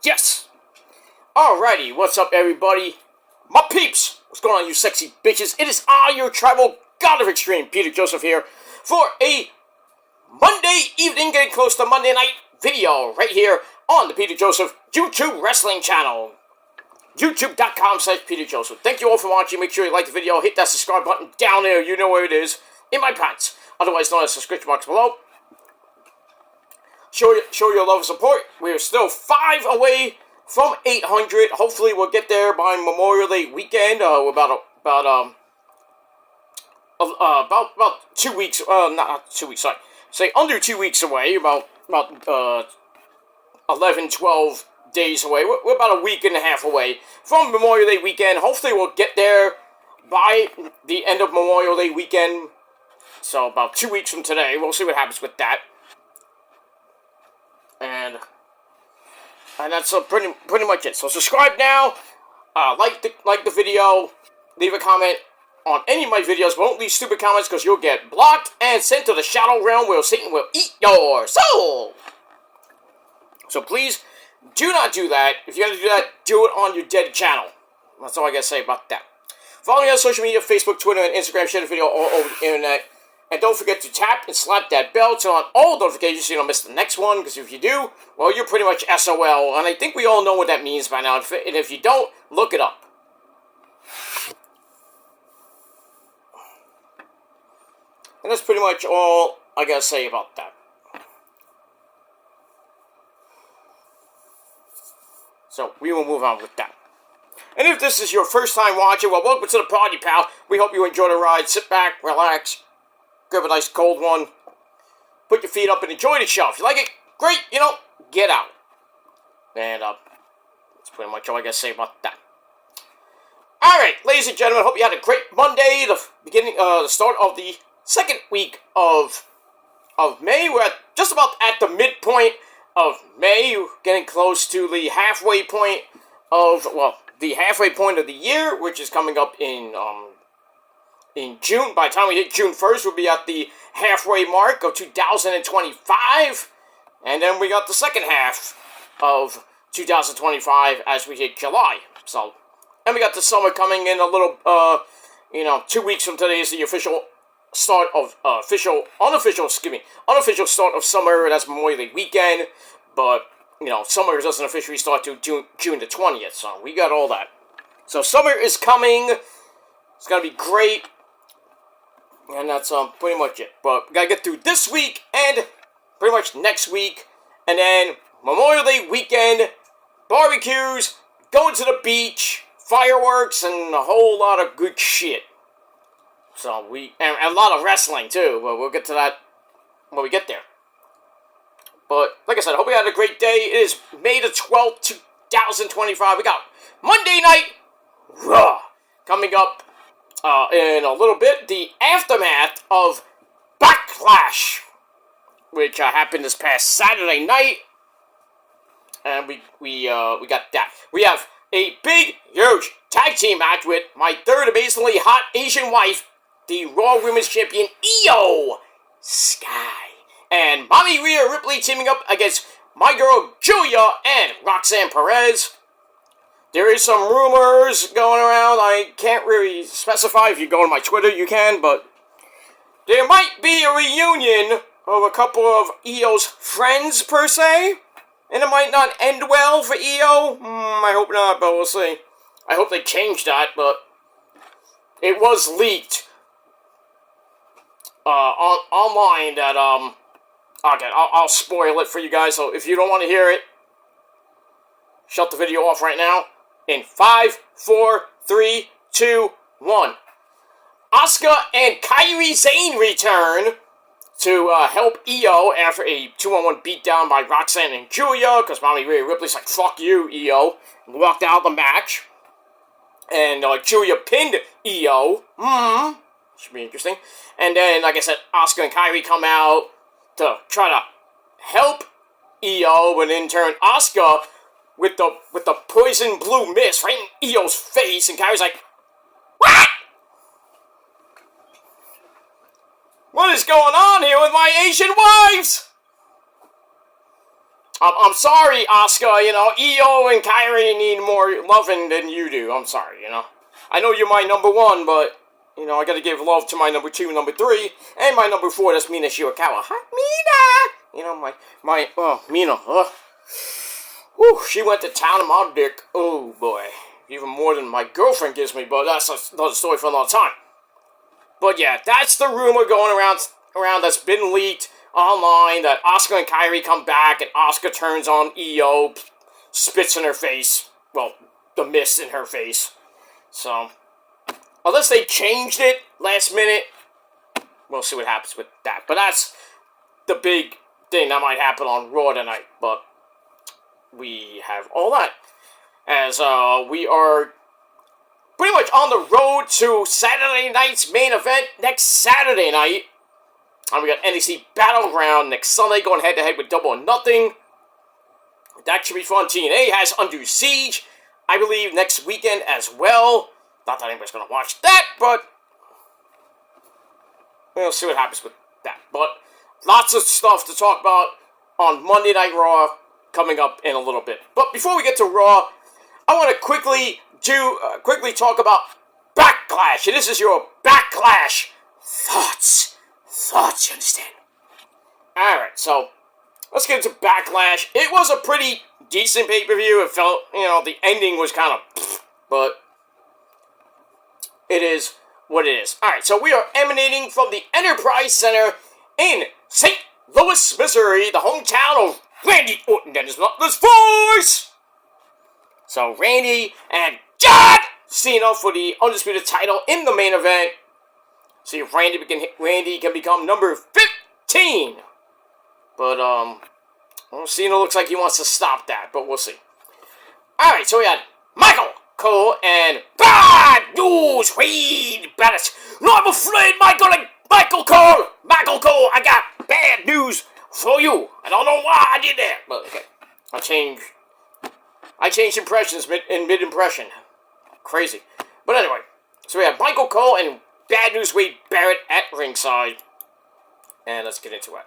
Yes! Alrighty, what's up everybody? My peeps! What's going on you sexy bitches? It is I, your tribal god of extreme, Peter Joseph here, for a Monday evening, getting close to Monday night video, right here on the Peter Joseph YouTube Wrestling channel. YouTube.com/Peter Joseph. Thank you all for watching. Make sure you like the video, hit that subscribe button down there, you know where it is, in my pants, otherwise known as the description box below. Show your love and support. We're still 5 away from 800. Hopefully we'll get there by Memorial Day weekend. We're about 2 weeks. Not 2 weeks. Sorry, say under 2 weeks away. About 11, 12 days away. We're about a week and a half away from Memorial Day weekend. Hopefully we'll get there by the end of Memorial Day weekend. So about 2 weeks from today. We'll see what happens with that. And that's pretty much it. So subscribe now, like the video, leave a comment on any of my videos, but don't leave stupid comments because you'll get blocked and sent to the shadow realm where Satan will eat your soul. So please do not do that. If you're gonna do that, do it on your dead channel. That's all I gotta say about that. Follow me on social media, Facebook, Twitter, and Instagram. Share the video all over the internet. And don't forget to tap and slap that bell to turn on all notifications so you don't miss the next one. Because if you do, well, you're pretty much SOL. And I think we all know what that means by now. And if you don't, look it up. And that's pretty much all I gotta say about that. So we will move on with that. And if this is your first time watching, well, welcome to the party, pal. We hope you enjoy the ride. Sit back, relax. Grab a nice cold one, put your feet up and enjoy the show. If you like it, great, get out. And that's pretty much all I gotta say about that. Alright, ladies and gentlemen, hope you had a great Monday, the start of the second week of May. We're just about at the midpoint of May, getting close to the halfway point of the year, which is coming up in June. By the time we hit June 1st, we'll be at the halfway mark of 2025. And then we got the second half of 2025 as we hit July. So, and we got the summer coming in a little, 2 weeks from today is the official start of, unofficial start of summer. That's Memorial Day weekend. But, summer doesn't officially start till June the 20th. So, we got all that. So, summer is coming. It's gonna be great. And that's pretty much it. But we gotta get through this week and pretty much next week. And then Memorial Day weekend, barbecues, going to the beach, fireworks, and a whole lot of good shit. So and a lot of wrestling too, but we'll get to that when we get there. But like I said, I hope you had a great day. It is May the 12th, 2025. We got Monday Night Raw coming up in a little bit, the aftermath of Backlash, which happened this past Saturday night, and we got that. We have a big, huge tag team match with my third amazingly hot Asian wife, the Raw Women's Champion Io Sky, and Mommy Rhea Ripley teaming up against my girl Julia and Roxanne Perez. There is some rumors going around. I can't really specify. If you go on my Twitter, you can, but there might be a reunion of a couple of Io's friends, per se, and it might not end well for Io. I hope not, but we'll see. I hope they change that, but it was leaked online that, okay, I'll spoil it for you guys, so if you don't want to hear it, shut the video off right now. In 5, 4, 3, 2, 1. Asuka and Kairi Sane return to help Io after a 2-on-1 beatdown by Roxanne and Julia, because Mommy Rhea Ripley's like, fuck you, Io, and walked out of the match. And Julia pinned Io. Should be interesting. And then, like I said, Asuka and Kairi come out to try to help Io, but in turn, Asuka with the poison blue mist right in Io's face, and Kairi's like, what? What is going on here with my Asian wives? I'm sorry, Asuka, you know, Io and Kairi need more loving than you do. I'm sorry, you know. I know you're my number one, but, you know, I gotta give love to my number two, number three, and my number four, that's Mina Shirakawa. Hi, Mina! You know, Mina, whew, she went to town on my dick. Oh, boy. Even more than my girlfriend gives me, but that's another story for another time. But yeah, that's the rumor going around that's been leaked online, that Asuka and Kairi come back and Asuka turns on Io, spits in her face. Well, the mist in her face. So, unless they changed it last minute, we'll see what happens with that. But that's the big thing that might happen on Raw tonight. But we have all that, as we are pretty much on the road to Saturday night's main event next Saturday night. And we got NXT Battleground next Sunday, going head-to-head with Double or Nothing. That should be fun. TNA has Under Siege, I believe, next weekend as well. Not that anybody's going to watch that, but we'll see what happens with that. But lots of stuff to talk about on Monday Night Raw coming up in a little bit. But before we get to Raw, I want to quickly talk about Backlash. And this is your Backlash thoughts. You understand? Alright, so let's get into Backlash. It was a pretty decent pay-per-view. It felt, you know, the ending was kind of, but it is what it is. Alright, so we are emanating from the Enterprise Center in St. Louis, Missouri, the hometown of Randy Orton and his Knotless Voice. So Randy and John Cena for the Undisputed title in the main event. See if Randy can become number 15. But, well, Cena looks like he wants to stop that, but we'll see. Alright, so we had Michael Cole and Bad News Wade Barrett. No, I'm afraid, Michael Cole, I got bad news for you. I don't know why I did that, but okay. I changed impressions in mid-impression. Crazy. But anyway, so we have Michael Cole and Bad News Wade Barrett at ringside. And let's get into it.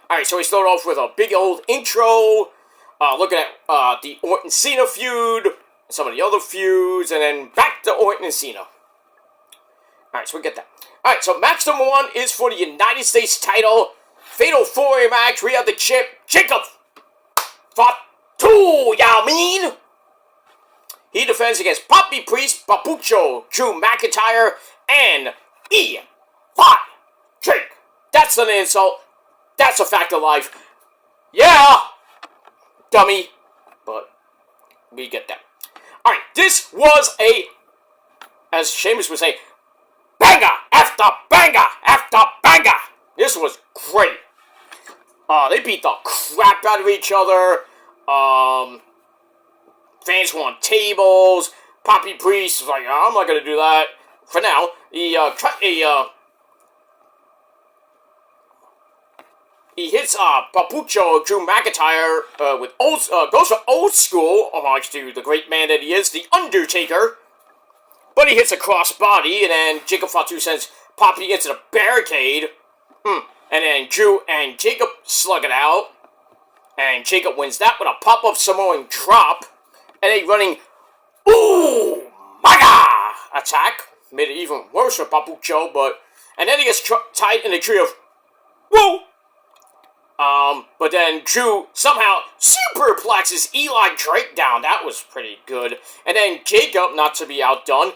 Alright, so we start off with a big old intro, looking at the Orton-Cena feud, some of the other feuds, and then back to Orton and Cena. Alright, so we get that. Alright, so match number 1 is for the United States title. Fatal 4-way match. We have the champ, Jacob Fatu, Yao Mean. He defends against Poppy Priest, Papucho, Drew McIntyre, and Eli Drake. That's an insult. That's a fact of life. Yeah, dummy. But we get that. Alright, this was as Sheamus would say, banger after banger after banger. This was great. They beat the crap out of each other. Fans were on tables. Poppy Priest was like, oh, I'm not going to do that. For now, he hits Papucho, Drew McIntyre, goes for old school, homage to the great man that he is, The Undertaker. But he hits a crossbody, and then Jacob Fatu sends Poppy into the barricade. And then Drew and Jacob slug it out. And Jacob wins that with a pop-up Samoan drop. And a running, ooh, maga attack. Made it even worse for Papucho, and then he gets tied in a tree of, whoa. But then Drew somehow superplexes Eli Drake down. That was pretty good. And then Jacob, not to be outdone,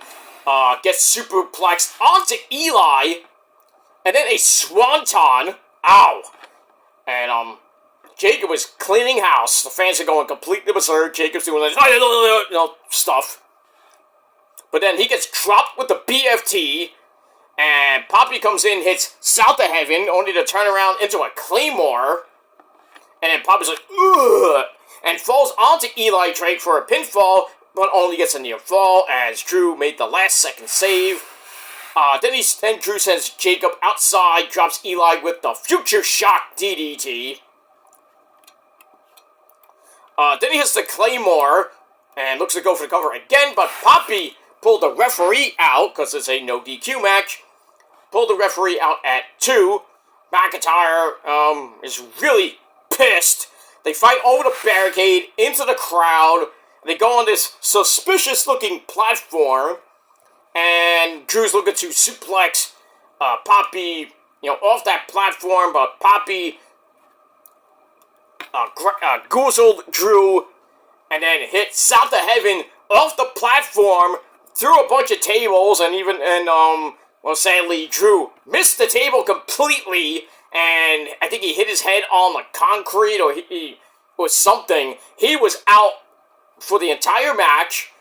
gets superplexed onto Eli. And then a swanton. Ow. And, Jacob was cleaning house. The fans are going completely berserk. Jacob's doing this, stuff. But then he gets dropped with the BFT. And Poppy comes in, hits South of Heaven, only to turn around into a Claymore. And then Poppy's like, ugh, and falls onto Eli Drake for a pinfall, but only gets a near fall as Drew made the last second save. Then Drew sends Jacob outside, drops Eli with the Future Shock DDT. Then he hits the Claymore, and looks to go for the cover again, but Poppy pulled the referee out, because it's a no DQ match. Pulled the referee out at 2. McIntyre, is really pissed, They fight over the barricade, into the crowd. They go on this suspicious-looking platform, and Drew's looking to suplex Poppy, off that platform, but Poppy goozled Drew, and then hit South of Heaven off the platform, through a bunch of tables, and sadly, Drew missed the table completely, and I think he hit his head on the concrete, or something. He was out for the entire match,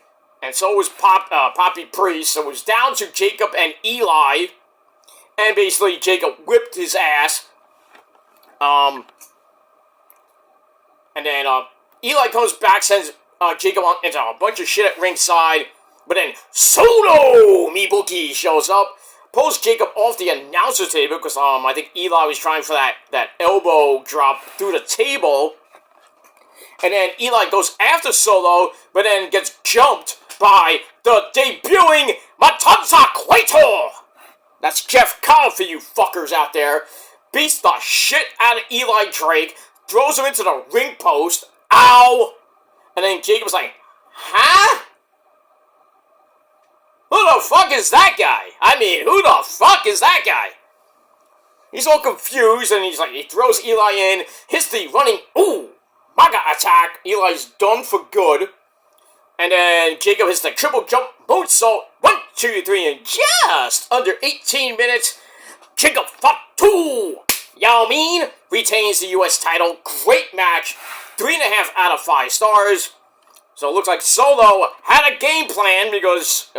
and so was Poppy Priest. So it was down to Jacob and Eli, and basically Jacob whipped his ass. And then Eli comes back, sends Jacob on into a bunch of shit at ringside, but then Solo Mibuki shows up, pulls Jacob off the announcer table, because I think Eli was trying for that elbow drop through the table. And then Eli goes after Solo, but then gets jumped by the debuting Matanza Cueto! That's Jeff Cobb for you fuckers out there. Beats the shit out of Eli Drake, throws him into the ring post. Ow! And then Jacob's like, huh? Who the fuck is that guy? I mean, who the fuck is that guy? He's all confused, and he throws Eli in, hits the running, Maga attack. Eli's done for good. And then Jacob hits the triple jump moonsault. 1, 2, 3, in just under 18 minutes. Jacob Fatu Yao Ming retains the U.S. title. Great match. 3.5 out of 5 stars. So it looks like Solo had a game plan because,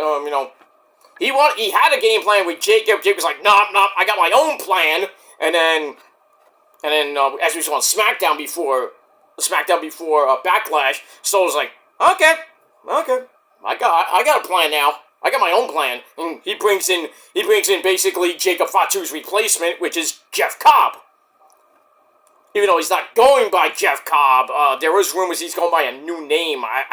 he had a game plan with Jacob. Jacob was like, nah, I got my own plan. And then, as we saw on SmackDown before Backlash, Solo's like, okay, I got a plan now. I got my own plan. And he brings in basically Jacob Fatu's replacement, which is Jeff Cobb. Even though he's not going by Jeff Cobb, there was rumors he's going by a new name. I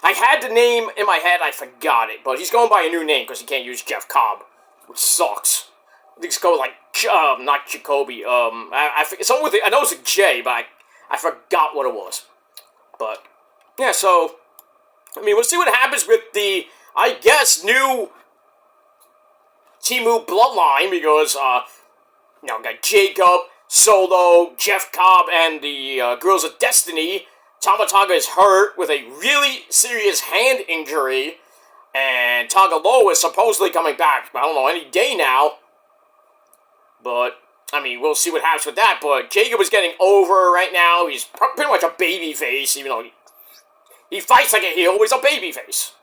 had the name in my head, I forgot it, but he's going by a new name because he can't use Jeff Cobb, which sucks. I think it's called not Jacoby. I know it's a J, but I forgot what it was. But yeah, so we'll see what happens with the, I guess, new Timu bloodline, because got Jacob, Solo, Jeff Cobb, and the Girls of Destiny. Tama Tonga is hurt with a really serious hand injury, and Tonga Loa is supposedly coming back, I don't know, any day now. But, we'll see what happens with that. But Jacob is getting over right now. He's pretty much a baby face, even though he fights like a heel. He's a baby face.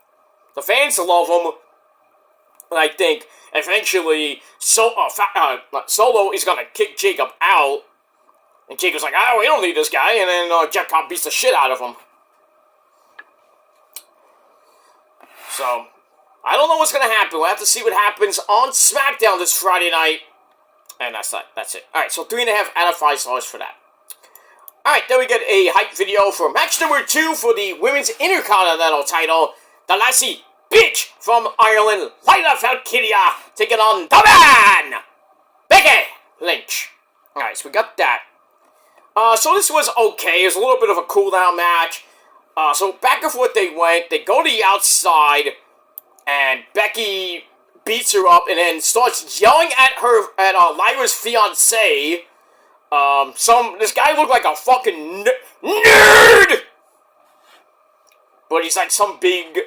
The fans love him. And I think eventually Solo is going to kick Jacob out. And Jacob's like, we don't need this guy. And then Jeff Cobb beats the shit out of him. So, I don't know what's going to happen. We'll have to see what happens on SmackDown this Friday night. And that's it. Alright, so 3.5 out of 5 stars for that. Alright, then we get a hype video for match number 2 for the Women's Intercontinental title. The Lassie bitch from Ireland, Lyla Valkyria, taking on the man, Becky Lynch. Alright, so we got that. So this was okay. It was a little bit of a cool-down match. So back and forth they went. They go to the outside, and Becky beats her up and then starts yelling at Lyra's fiancé. This guy looked like a fucking nerd! But he's like some big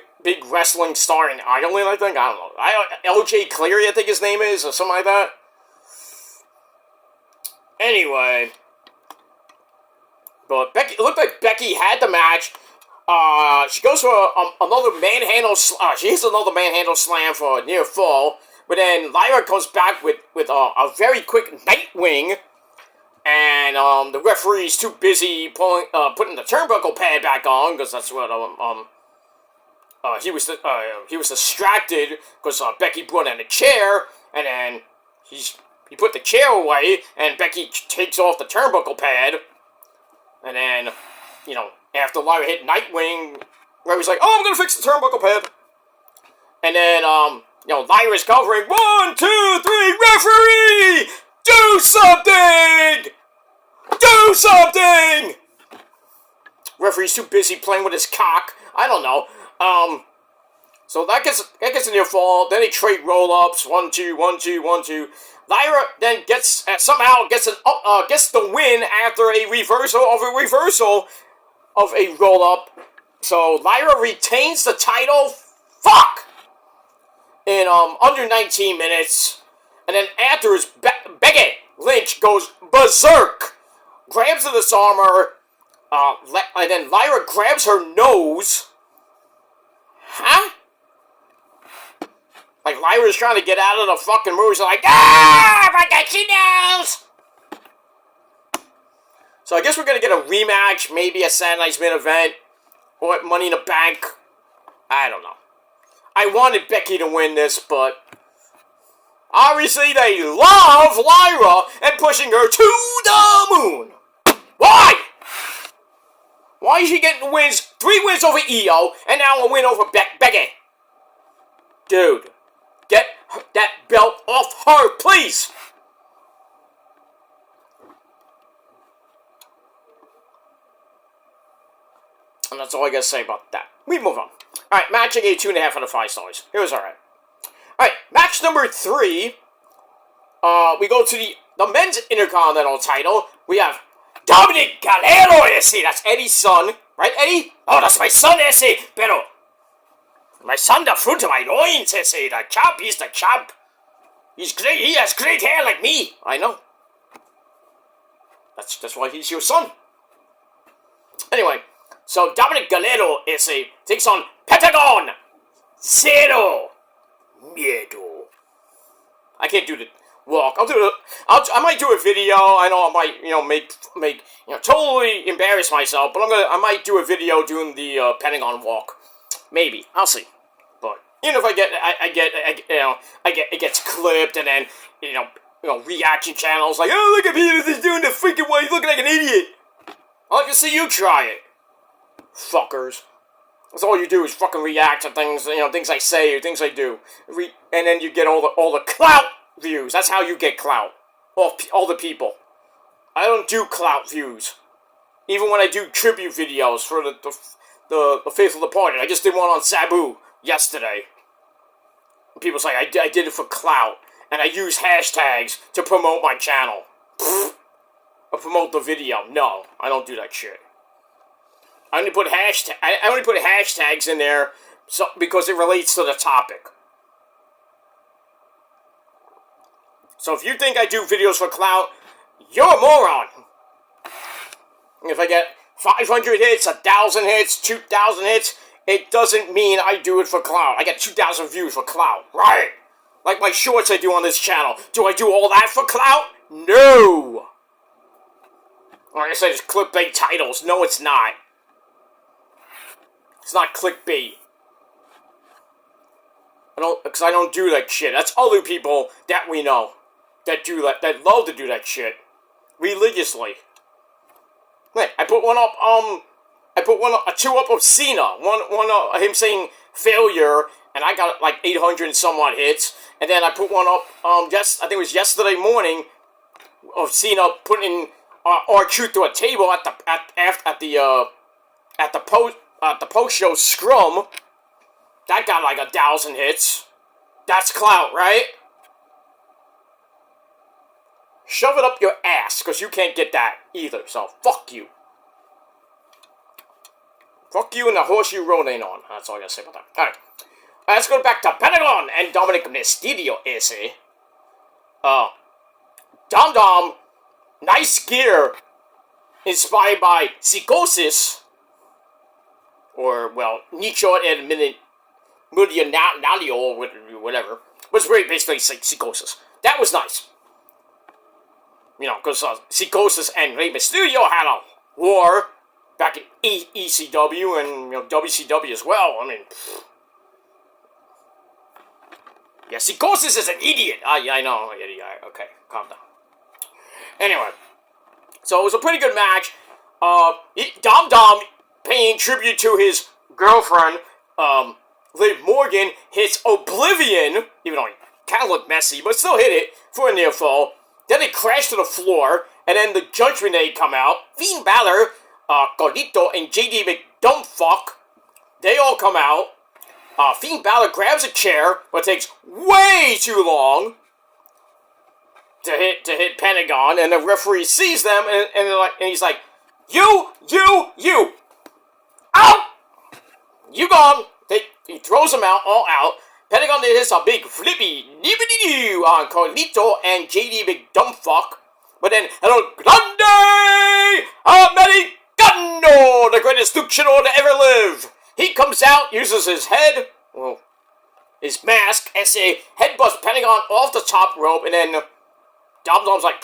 wrestling star in Ireland, I think. I don't know. LJ Cleary, I think his name is, or something like that. Anyway. But it looked like Becky had the match. She goes for another manhandle. She hits another manhandle slam for a near fall. But then Lyra comes back with a very quick Nightwing. And the referee's too busy putting the turnbuckle pad back on, because that's what he was distracted because Becky brought in a chair, and then he put the chair away, and Becky takes off the turnbuckle pad, and then after Lyra hit Nightwing, Referee's like, I'm gonna fix the turnbuckle pad, and then Lyra's covering 1, 2, 3, referee! Do something! Do something! referee's too busy playing with his cock. I don't know. So that gets a near fall. Then they trade roll-ups. 1, 2, 1, 2, 1, 2. Lyra then gets somehow gets the win after a reversal of a roll-up. So Lyra retains the title. Fuck! In under 19 minutes. And then afterwards, Becky Lynch goes berserk. Grabs the disarmer. And then Lyra grabs her nose. Huh? Like, Lyra's trying to get out of the fucking movie. She's like, I got she knows! So I guess we're gonna get a rematch. Maybe a Saturday Night's main event. Or Money in the Bank. I don't know. I wanted Becky to win this, but obviously they love Lyra and pushing her to the moon. Why? Why is she getting wins? 3 wins over Io, and now a win over Becky. Dude, get that belt off her, please. And that's all I gotta say about that. We move on. Alright, match I gave 2.5 out of 5 stars. It was alright. Alright, match number 3. We go to the men's Intercontinental title. We have Dominic Galero, ese. That's Eddie's son. Right, Eddie? Oh, that's my son, ese. Pero, my son, the fruit of my loins, ese. The champ, he's the champ. He's great. He has great hair like me. I know. That's why he's your son. Anyway. So Dominic Galero takes on Pentagon Zero Miedo. I can't do the walk. I might do a video. I know I might make totally embarrass myself, but I might do a video doing the Pentagon walk. Maybe I'll see. But even if it gets clipped and then reaction channels like, oh, look at Peter is doing the freaking way, he's looking like an idiot. I'd like to see you try it. Fuckers. That's all you do is fucking react to things, things I say or things I do. And then you get all the clout views. That's how you get clout. All the people. I don't do clout views. Even when I do tribute videos for the Faithful Departed. I just did one on Sabu yesterday. People say I did it for clout. And I use hashtags to promote my channel. Or promote the video. No, I don't do that shit. I only put hashtags in there because it relates to the topic. So if you think I do videos for clout, you're a moron. If I get 500 hits, 1,000 hits, 2,000 hits, it doesn't mean I do it for clout. I get 2,000 views for clout, right? Like my shorts I do on this channel. Do I do all that for clout? No. Like I said, it's clickbait titles. No, it's not. It's not clickbait. Because I don't do that shit. That's other people that we know that do that love to do that shit religiously. Wait, I put one up. A 2 up of Cena. One him saying failure, and I got like 800 and somewhat hits. And then I put one up. I think it was yesterday morning of Cena putting R-Truth to a table at the post-show scrum. That got like 1,000 hits. That's clout, right? Shove it up your ass, because you can't get that either, so fuck you. Fuck you and the horse you rode in on. That's all I gotta say about that. Alright. Let's go back to Pentagon and Dominic Mysterio, ese. Dom Dom, nice gear, inspired by Psychosis. Or, well, Nicho and Millionario, or whatever. Was very basically Psychosis. That was nice. Because Psychosis and Rey Mysterio had a war back in ECW and WCW as well. I mean, yeah, Psychosis is an idiot. Yeah, I know. Yeah, okay, calm down. Anyway, so it was a pretty good match. Dom Dom paying tribute to his girlfriend, Liv Morgan, hits Oblivion, even though he kind of looked messy, but still hit it for a near fall. Then it crashed to the floor, and then the Judgment Day come out. Finn Balor Carlito and JD McDumbfuck, they all come out. Finn Balor grabs a chair, but takes way too long to hit Pentagon, and the referee sees them, and he's like, you, out! You gone! He throws them out, all out. Pentagon hits a big flippy nibbity-doo on Carlito and JD McDumbfuck. But then, El Grande Americano, the greatest luchador to ever live. He comes out, uses his head, well, his mask, as a headbutt Pentagon off the top rope, and then Dom Dom's like,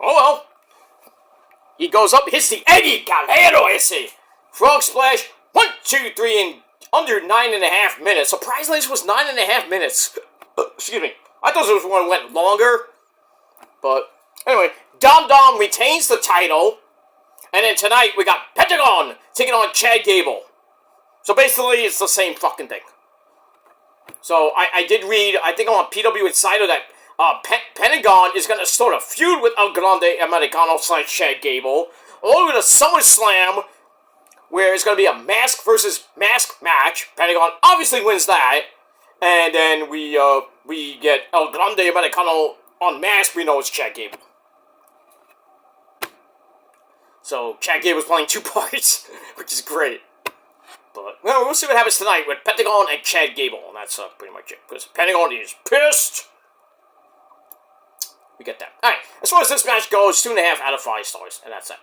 oh well. He goes up, hits the Eddie Galero, ese. Frog splash, 1, 2, 3, in under 9.5 minutes. Surprisingly, this was 9.5 minutes. Excuse me. I thought this one went longer. But, anyway, Dom Dom retains the title. And then tonight, we got Pentagon taking on Chad Gable. So basically, it's the same fucking thing. So, I did read, I think on PW Insider, that Pentagon is going to start a feud with El Grande Americano / Chad Gable. All the way to SummerSlam, where it's going to be a mask versus mask match. Pentagon obviously wins that. And then we get El Grande Americano unmasked. We know it's Chad Gable. So, Chad Gable's playing 2 parts, which is great. But, well, we'll see what happens tonight with Pentagon and Chad Gable. And that's pretty much it. Because Pentagon is pissed. We get that. Alright, as far as this match goes, 2.5 out of 5 stars. And that's it.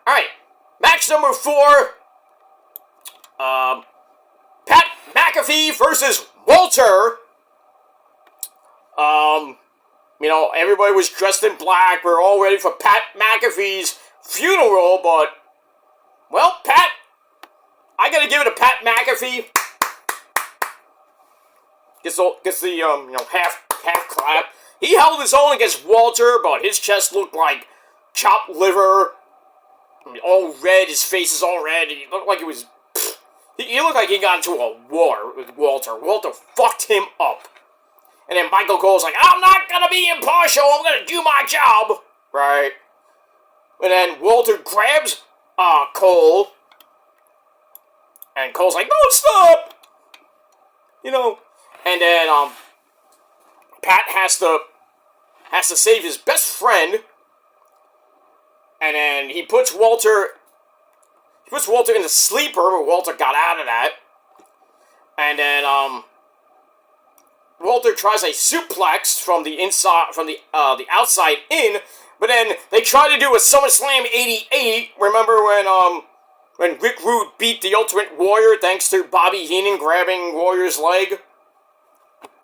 Alright, match number 4. Pat McAfee versus Walter. You know, everybody was dressed in black. We're all ready for Pat McAfee's funeral, but, well, Pat, I gotta give it to Pat McAfee. Gets the half clap. He held his own against Walter, but his chest looked like chopped liver. I mean, all red, his face is all red. He looked like he was... He looked like he got into a war with Walter. Walter fucked him up. And then Michael Cole's like, I'm not gonna be impartial, I'm gonna do my job. Right. And then Walter grabs Cole. And Cole's like, no, stop! You know. And then Pat has to save his best friend. And then he puts Walter in the sleeper, but Walter got out of that. And then Walter tries a suplex from the inside, from the outside in. But then they try to do a SummerSlam '88. Remember when Rick Rude beat the Ultimate Warrior thanks to Bobby Heenan grabbing Warrior's leg?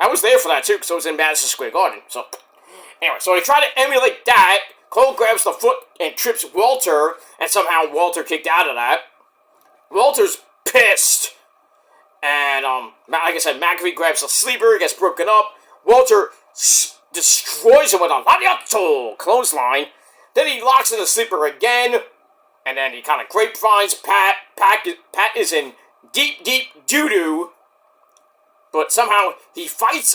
I was there for that too, because it was in Madison Square Garden. So anyway, so they try to emulate that. Cole grabs the foot and trips Walter, and somehow Walter kicked out of that. Walter's pissed. And, like I said, McAfee grabs the sleeper, gets broken up. Walter destroys him with a Lariato clothesline. Then he locks in the sleeper again. And then he kind of grapevines Pat. Pat is in deep doo-doo. But somehow he fights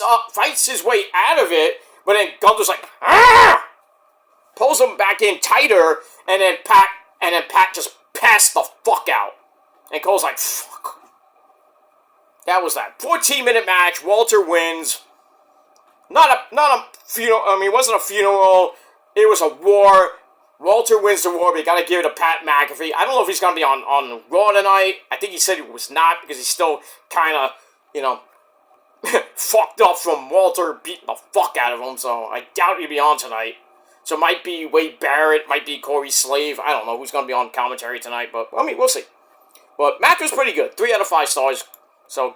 his way out of it. But then Gunther's like, ah! Pulls him back in tighter, and then Pat just passed the fuck out. And Cole's like, fuck. That was that. 14-minute match. Walter wins. Not a funeral. I mean, it wasn't a funeral. It was a war. Walter wins the war, but you gotta give it to Pat McAfee. I don't know if he's gonna be on Raw tonight. I think he said he was not, because he's still kind of, fucked up from Walter beating the fuck out of him. So I doubt he'll be on tonight. So it might be Wade Barrett, might be Corey Slave. I don't know who's going to be on commentary tonight, but, I mean, we'll see. But match was pretty good. 3 out of 5 stars. So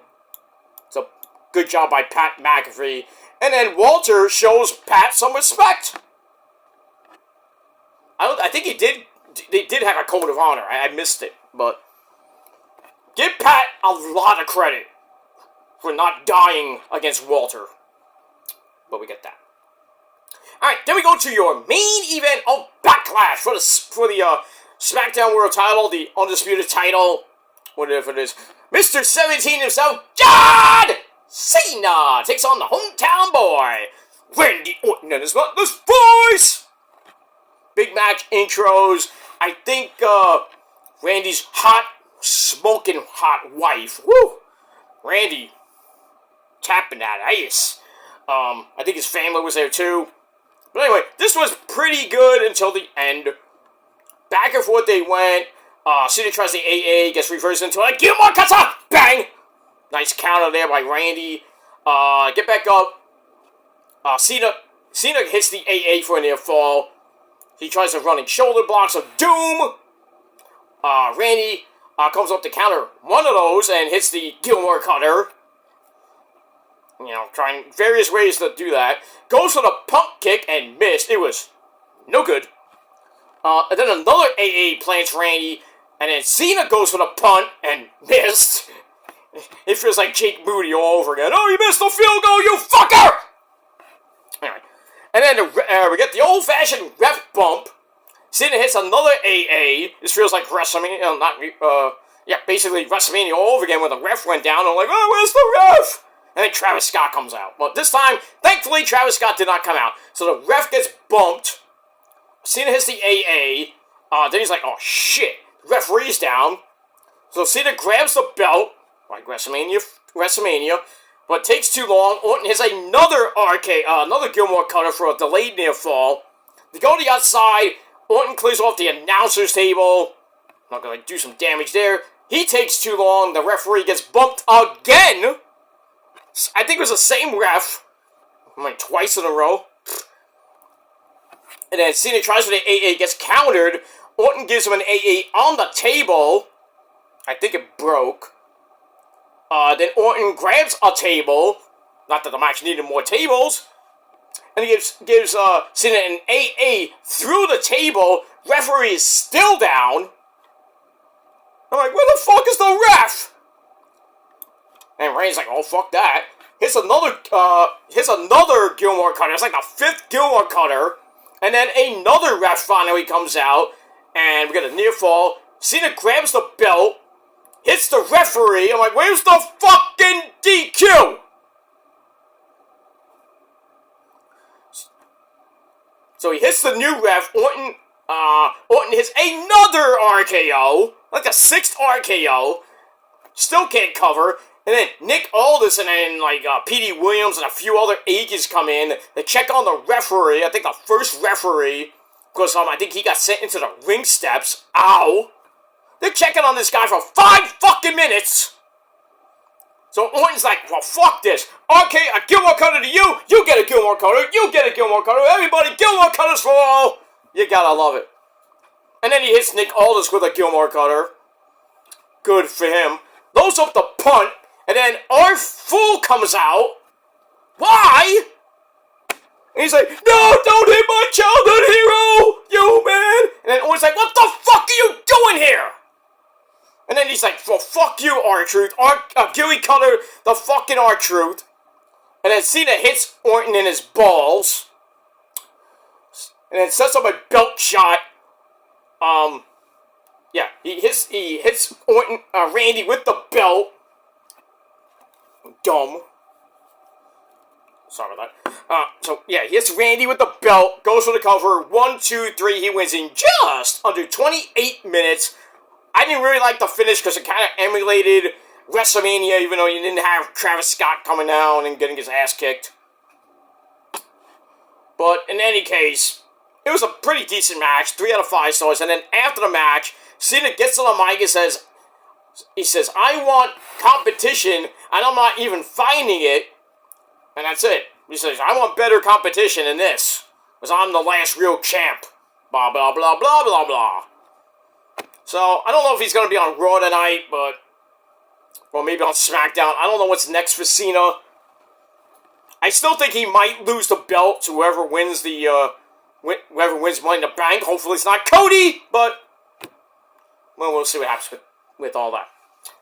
good job by Pat McAfee. And then Walter shows Pat some respect. I think they did have a code of honor. I missed it. But give Pat a lot of credit for not dying against Walter. But we get that. Alright, then we go to your main event of Backlash for the SmackDown World title, the Undisputed title, whatever it is. Mr. 17 himself, John Cena, takes on the hometown boy, Randy Orton and his voice. Big match intros. I think Randy's hot, smoking hot wife. Woo! Randy tapping that ass. I think his family was there too. But anyway, this was pretty good until the end. Back and forth they went. Cena tries the AA, gets reversed into a Gilmore Kata! Bang! Nice counter there by Randy. Get back up. Cena hits the AA for a near fall. He tries the running shoulder blocks of doom. Randy comes up to counter one of those and hits the Gilmore Cutter. You know, trying various ways to do that. Goes for the pump kick and missed. It was no good. And then another AA plants Randy. And then Cena goes for the punt and missed. It feels like Jake Moody all over again. Oh, you missed the field goal, you fucker! Anyway. And then we get the old-fashioned ref bump. Cena hits another AA. This feels like WrestleMania. Basically WrestleMania all over again when the ref went down. I'm like, oh, where's the ref? And then Travis Scott comes out. But this time, thankfully, Travis Scott did not come out. So the ref gets bumped. Cena hits the AA. Then he's like, oh, shit. Referee's down. So Cena grabs the belt, like WrestleMania, but takes too long. Orton hits another another Gilmore Cutter for a delayed near fall. They go to the outside. Orton clears off the announcer's table. Not gonna do some damage there. He takes too long. The referee gets bumped again. I think it was the same ref. Like twice in a row. And then Cena tries for the AA, gets countered. Orton gives him an AA on the table. I think it broke. Then Orton grabs a table. Not that the match needed more tables. And he gives Cena an AA through the table. Referee is still down. I'm like, where the fuck is the ref? And Randy's like, oh, fuck that. Hits another Gilmore Cutter. It's like the 5th Gilmore Cutter. And then another ref finally comes out. And we get a near fall. Cena grabs the belt. Hits the referee. I'm like, where's the fucking DQ? So he hits the new ref. Orton hits another RKO. Like the 6th RKO. Still can't cover. And then Nick Aldis and then P.D. Williams and a few other agents come in. They check on the referee. I think the first referee. Because I think he got sent into the ring steps. Ow. They're checking on this guy for 5 fucking minutes. So Orton's like, well, fuck this. Okay, a Gilmore Cutter to you. You get a Gilmore Cutter. You get a Gilmore Cutter. Everybody, Gilmore Cutters for all. You gotta love it. And then he hits Nick Aldis with a Gilmore Cutter. Good for him. Loads up the punt. And then R-Fool comes out. Why? And he's like, no, don't hit my childhood hero, you man. And then Orton's like, what the fuck are you doing here? And then he's like, well, fuck you, R-Truth. Gilly Cutter, the fucking R-Truth. And then Cena hits Orton in his balls. And then sets up a belt shot. He hits Orton, Randy with the belt. Dumb. Sorry about that. He hits Randy with the belt, goes for the cover, 1, 2, 3, he wins in just under 28 minutes. I didn't really like the finish because it kind of emulated WrestleMania, even though you didn't have Travis Scott coming down and getting his ass kicked. But in any case, it was a pretty decent match, 3 out of 5 stars, and then after the match, Cena gets on the mic and says, I want competition, and I'm not even finding it. And that's it. He says, I want better competition than this. Because I'm the last real champ. Blah, blah, blah, blah, blah, blah. So, I don't know if he's going to be on Raw tonight, or maybe on SmackDown. I don't know what's next for Cena. I still think he might lose the belt to whoever wins whoever wins Money in the Bank. Hopefully it's not Cody, but well, we'll see what happens with all that.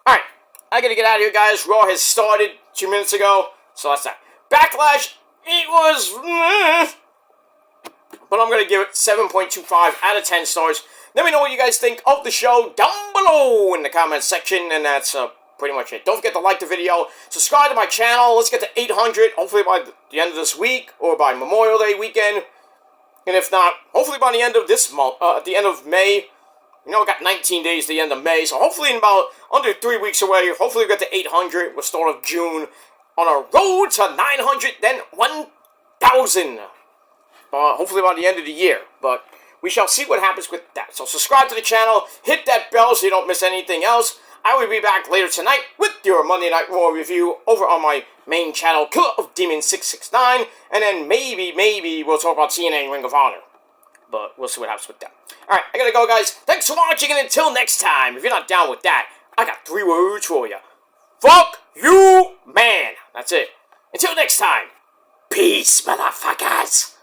Alright, I gotta get out of here, guys. Raw has started 2 minutes ago, so that's that. Backlash, it was... but I'm gonna give it 7.25 out of 10 stars. Let me know what you guys think of the show down below in the comments section, and that's pretty much it. Don't forget to like the video, subscribe to my channel. Let's get to 800, hopefully by the end of this week, or by Memorial Day weekend. And if not, hopefully by the end of this month, at the end of May, We got 19 days to the end of May, so hopefully in about under 3 weeks away, hopefully we get to 800. We'll start of June on a road to 900, then 1,000. Hopefully by the end of the year, but we shall see what happens with that. So subscribe to the channel, hit that bell so you don't miss anything else. I will be back later tonight with your Monday Night Raw review over on my main channel, Killer of Demons 669, and then maybe we'll talk about TNA Ring of Honor. But we'll see what happens with that. Alright, I gotta go, guys. Thanks for watching, and until next time, if you're not down with that, I got 3 words for you. Fuck you, man. That's it. Until next time, peace, motherfuckers.